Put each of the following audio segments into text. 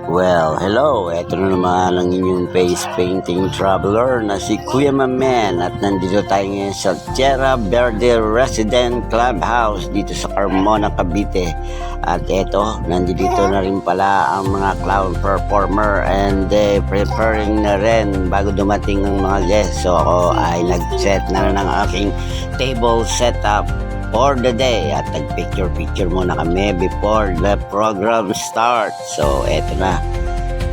Well, hello. Ito na naman ang inyong face painting traveler na si Kuya Mamen at nandito tayo ngayon sa Tierra Verde Resident Clubhouse dito sa Carmona, Cavite. At eto, nandito na rin pala ang mga clown performer and preparing na rin bago dumating ang mga guests. So ako ay nag-set na ng aking table setup for the day at nag-picture muna kami before the program starts. So eto na,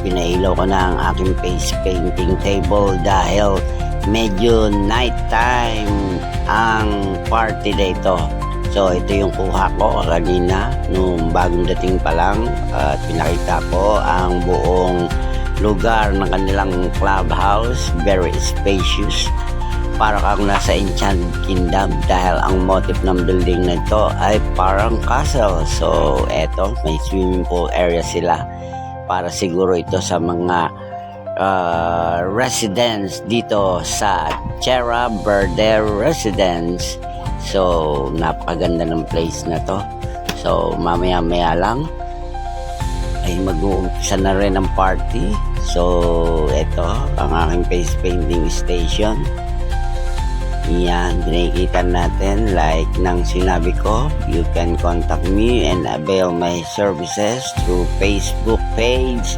pinailaw ko na ang aking face painting table dahil medyo night time ang party day ito. So ito yung kuha ko kanina nung bagong dating pa lang at pinakita ko ang buong lugar ng kanilang clubhouse, very spacious, para kang nasa Enchanted Kingdom dahil ang motif ng building na ito ay parang castle. So eto, may swimming pool area sila para siguro ito sa mga residents dito sa Tierra Verde Residence. So napakaganda ng place na to. So mamaya lang ay mag-uumpisa na rin ang party. So eto ang aking face painting station. Yan, nakikita natin like nang sinabi ko, you can contact me and avail my services through Facebook page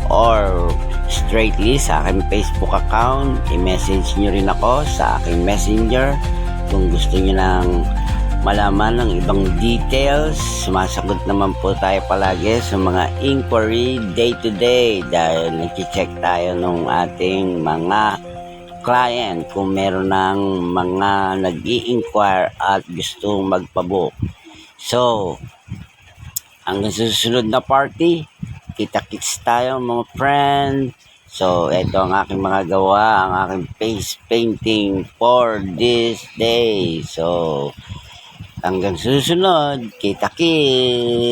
or straightly sa aking Facebook account. I-message nyo rin ako sa aking messenger kung gusto nyo lang malaman ng ibang details. Sumasagot naman po tayo palagi sa mga inquiry day to day dahil nag-check tayo ng ating mga client kung meron ng mga nag-i-inquire at gustong magpabook. So, hanggang susunod na party, kita-kits tayo mga friend. So, ito ang aking mga gawa, ang aking face painting for this day. So, hanggang susunod, kita-kits!